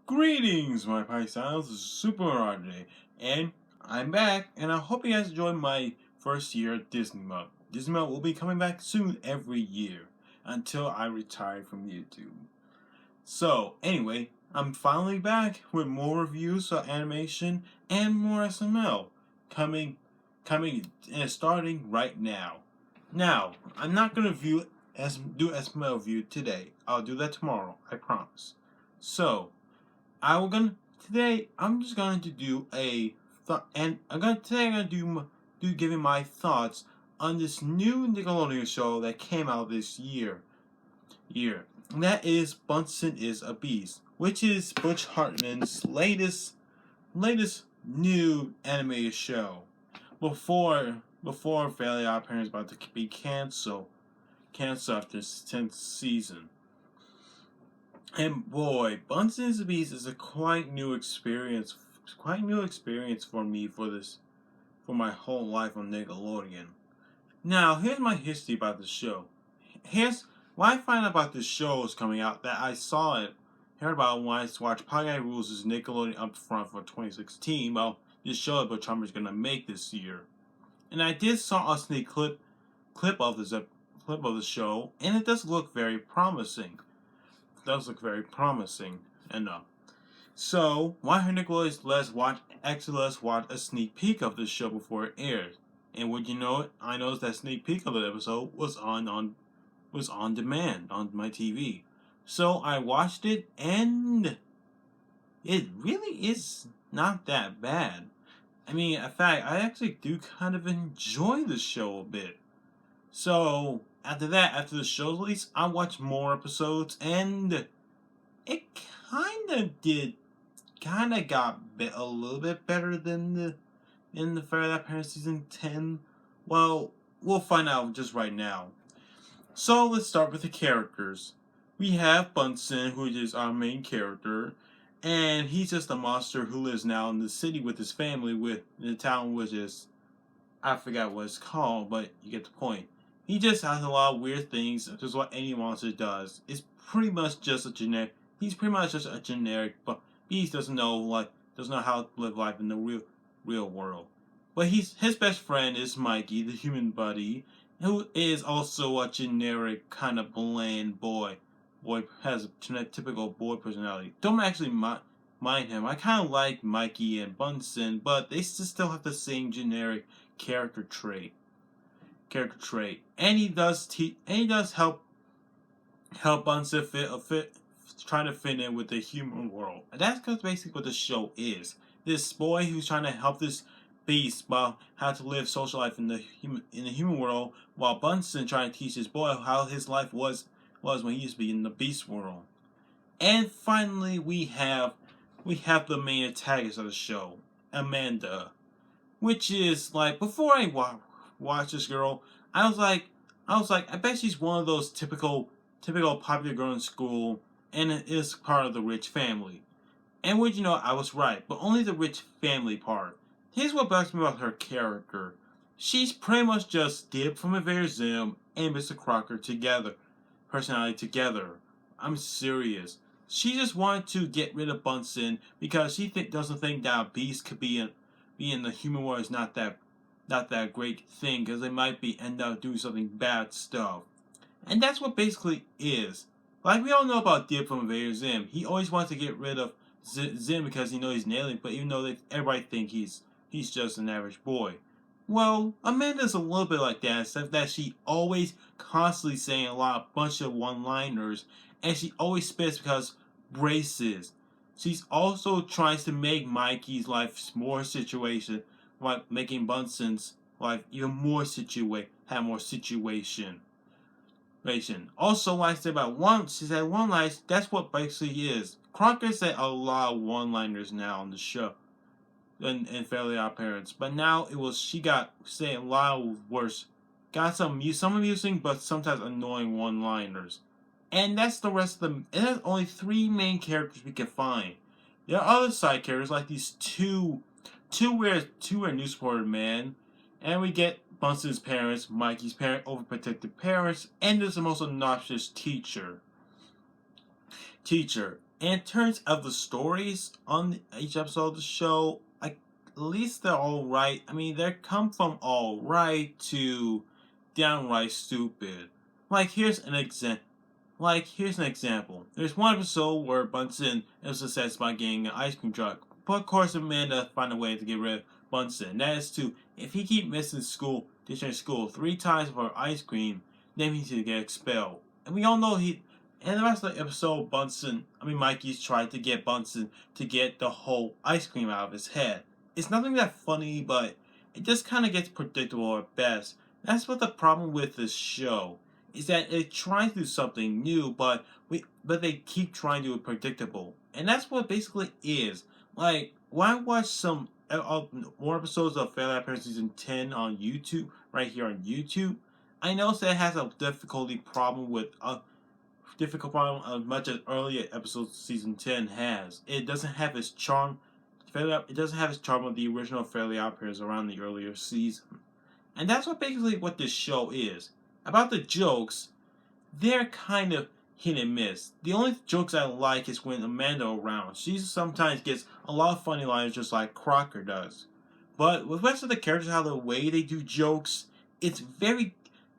Greetings, my paisanos. This is Super RJ, and I'm back. And I hope you guys enjoyed my first year at Disney World. Disney World will be coming back soon every year until I retire from YouTube. So, anyway, I'm finally back with more reviews of animation and more SML coming and starting right now. Now, I'm not gonna do SML review today. I'll do that tomorrow. I promise. So. I will gonna today. I'm just going to do a thought, and I'm gonna do giving my thoughts on this new Nickelodeon show that came out this year. And that is Bunsen is a Beast, which is Butch Hartman's latest new animated show. Before Fairly Odd Parents about to be canceled after its 10th season. And boy, Bunsen's the Beast is a quite new experience. Quite new experience for me for my whole life on Nickelodeon. Now, here's my history about the show. Here's when I find out about this show was coming out that I saw it, heard about it when I watched Pie Rules' Nickelodeon Upfront for 2016. Well, this show that Butch Hartman's gonna make this year, and I did saw a sneak clip of the show, and it does look very promising. Does look very promising enough. So, why her Nicholas let's watch a sneak peek of this show before it airs. And would you know it? I noticed that sneak peek of the episode was on demand on my TV. So I watched it, and it really is not that bad. I mean, in fact, I actually do kind of enjoy the show a bit. So after the show's release, I watched more episodes, and it kind of got a little bit better than the Fair That Parent season 10. Well, we'll find out just right now. So let's start with the characters. We have Bunsen, who is our main character, and he's just a monster who lives now in the city with his family, with the town, which is I forgot what it's called, but you get the point. He just has a lot of weird things, just what any monster does. It's pretty much just a generic. He's pretty much just a generic, but Beast doesn't know how to live life in the real world. But his best friend is Mikey, the human buddy, who is also a generic kind of bland boy. Boy has a typical boy personality. Don't actually mind him. I kind of like Mikey and Bunsen, but they still have the same generic character trait. And he does help Bunsen trying to fit in with the human world. And that's basically what the show is. This boy who's trying to help this beast about how to live social life in the human world, while Bunsen trying to teach this boy how his life was when he used to be in the beast world. And finally, we have the main antagonist of the show, Amanda, which is like before I watch this girl, I was like, I bet she's one of those typical popular girl in school, and is part of the rich family. And would you know, I was right, but only the rich family part. Here's what bugs me about her character. She's pretty much just Dib from Invader Zim and Mr. Crocker together, personality together. I'm serious. She just wanted to get rid of Bunsen because she doesn't think that a beast could be in the human world is not that great thing, because they might end up doing something bad stuff. And that's what basically is. Like we all know about Dib from Invader Zim. He always wants to get rid of Zim because he knows he's an alien, but even though everybody think he's just an average boy. Well, Amanda's a little bit like that, except that she always constantly saying a bunch of one-liners, and she always spits because braces. She's also tries to make Mikey's life more situation, like making Bunsen's life even more have more situation. Also, like I said about she said one-liners, that's what basically is. Crocker said a lot of one-liners now on the show in Fairly Odd Parents, but now she got saying a lot of worse, got some amusing but sometimes annoying one-liners. And that's the rest of them. And there's only 3 main characters we can find. There are other side characters like these two new supported men, and we get Bunsen's parents, Mikey's parent, overprotective parents, and there's the most obnoxious teacher. And in terms of the stories on each episode of the show, at least they're alright. I mean, they come from alright to downright stupid. Like, here's an example. There's one episode where Bunsen is obsessed by getting an ice cream truck. But of course, Amanda find a way to get rid of Bunsen. That is to, if he keep missing school, ditching school 3 times for ice cream, then he's to get expelled. And we all know and the rest of the episode, Mikey's tried to get Bunsen to get the whole ice cream out of his head. It's nothing that funny, but it just kind of gets predictable at best. That's what the problem with this show is, that it tries to do something new, but they keep trying to do it predictable, and that's what it basically is. Like, when I watch some more episodes of Fairly Odd Parents season 10 on YouTube, right here on YouTube, I notice that it has a difficult problem as much as earlier episodes season 10 has. It doesn't have its charm. It doesn't have its charm of the original Fairly Odd Parents around the earlier season. And that's basically what this show is. About the jokes, they're kind of hit and miss. The only jokes I like is when Amanda around. She sometimes gets a lot of funny lines just like Crocker does. But with the rest of the characters, how the way they do jokes, it's very,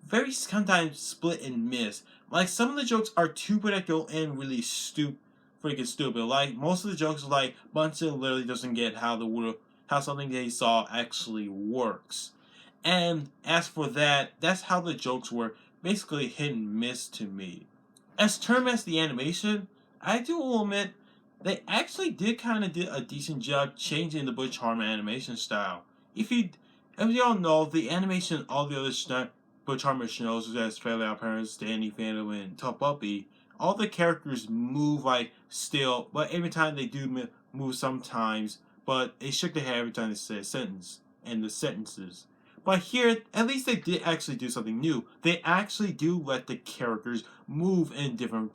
very sometimes split and miss. Like, some of the jokes are too predictable and really freaking stupid. Like, most of the jokes, like Bunsen literally doesn't get how something they saw actually works. And as for that, that's how the jokes were basically hit and miss to me. As term as the animation, I do admit they actually did a decent job changing the Butch Hartman animation style. If you all know, the animation all the other Butch Hartman shows, such as Fairly Odd Parents, Danny Phantom, and Tough Puppy, all the characters move like still, but every time they do move sometimes, but they shook their head every time they say a sentence and the sentences. But here, at least they did actually do something new. They actually do let the characters move in different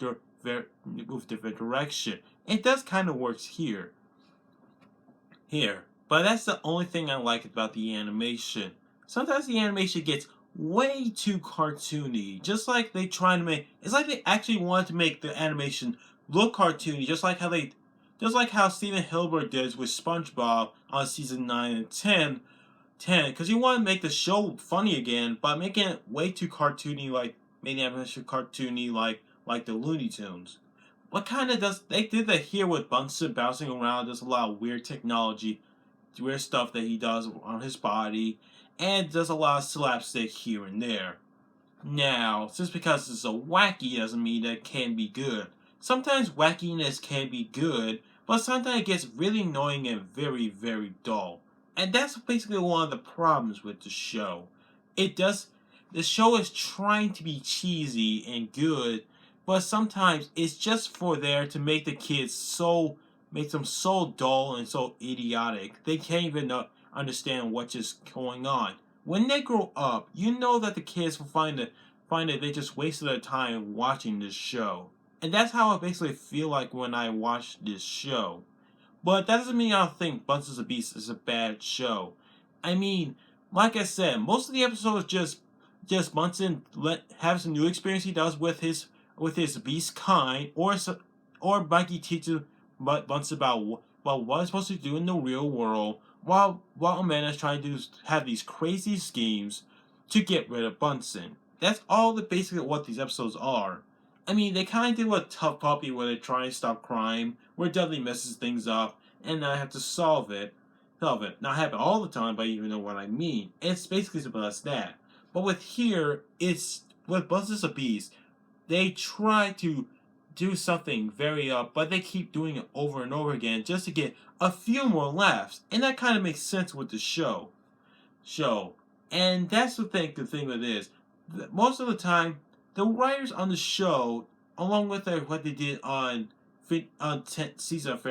direction. It does kind of works here. But that's the only thing I like about the animation. Sometimes the animation gets way too cartoony. Just like they try to make, it's like they actually wanted to make the animation look cartoony, just like how Steven Hilbert did with SpongeBob on season 9 and 10, because he wanted to make the show funny again, but making it way too cartoony, like making the animation cartoony, like the Looney Tunes. They did that here with Bunsen bouncing around. There's a lot of weird technology, weird stuff that he does on his body, and does a lot of slapstick here and there. Now, just because it's so wacky doesn't mean that it can be good. Sometimes wackiness can be good, but sometimes it gets really annoying and very, very dull. And that's basically one of the problems with the show. The show is trying to be cheesy and good, but sometimes it's just for there to make the kids make them so dull and so idiotic, they can't even understand what's just going on. When they grow up, you know that the kids will find that they just wasted their time watching this show. And that's how I basically feel like when I watch this show. But that doesn't mean I don't think Bunsen the Beast is a bad show. I mean, like I said, most of the episodes just Bunsen have some new experience he does with his beast kind, or Mikey teaches Bunsen about what he's supposed to do in the real world, while Amanda's trying to have these crazy schemes to get rid of Bunsen. That's all basically what these episodes are. I mean, they kind of do a Tough Puppy where they try and stop crime, where Dudley messes things up, and I have to solve it. Not happen all the time, but you know what I mean. It's basically simple as that. But with Bunsen the Beast, they try to do something very but they keep doing it over and over again just to get a few more laughs, and that kind of makes sense with the show. And that's the thing it is. Most of the time, the writers on the show, along with what they did on 10th season of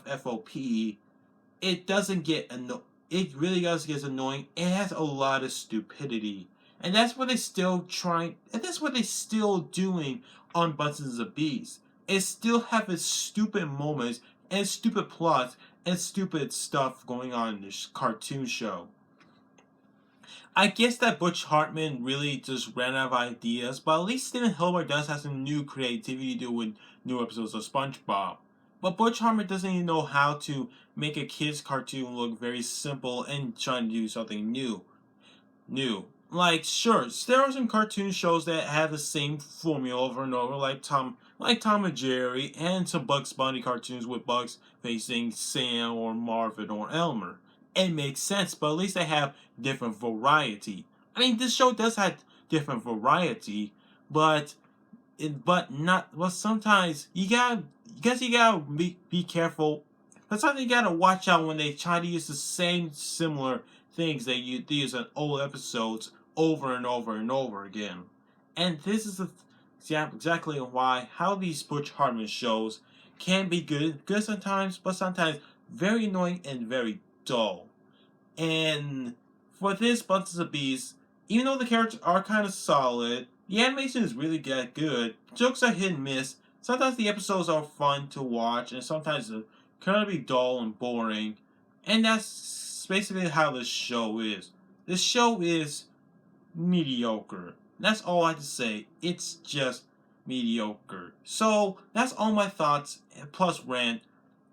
FOP, it doesn't get it really does get annoying. It has a lot of stupidity. And that's what they're still doing on Bunsen the Beast. It still have its stupid moments and stupid plots and stupid stuff going on in this cartoon show. I guess that Butch Hartman really just ran out of ideas, but at least Steven Hilbert does have some new creativity to do with new episodes of SpongeBob. But Butch Hartman doesn't even know how to make a kid's cartoon look very simple and trying to do something new. Like, sure, there are some cartoon shows that have the same formula over and over, like Tom and Jerry, and some Bugs Bunny cartoons with Bugs facing Sam or Marvin or Elmer. It makes sense, but at least they have different variety. I mean, this show does have different variety, but sometimes you gotta be careful. But sometimes you gotta watch out when they try to use the same similar things they use in old episodes over and over and over again. And this is exactly why how these Butch Hartman shows can be good sometimes, but sometimes very annoying and very dull. And for this Bunsen of Beasts, even though the characters are kind of solid, the animation is really good. Jokes are hit and miss. Sometimes the episodes are fun to watch, and sometimes they're kind of be dull and boring. And that's basically how this show is. This show is mediocre. That's all I have to say. It's just mediocre. So that's all my thoughts plus rant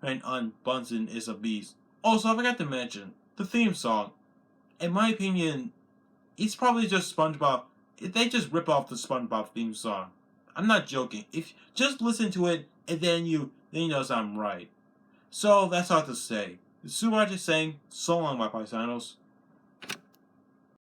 on Bunsen is a Beast. Also, I forgot to mention the theme song. In my opinion, it's probably just SpongeBob. They just rip off the SpongeBob theme song. I'm not joking. If just listen to it and then you notice I'm right. So that's all I have to say. This is Subaru just saying so long, my paisanos.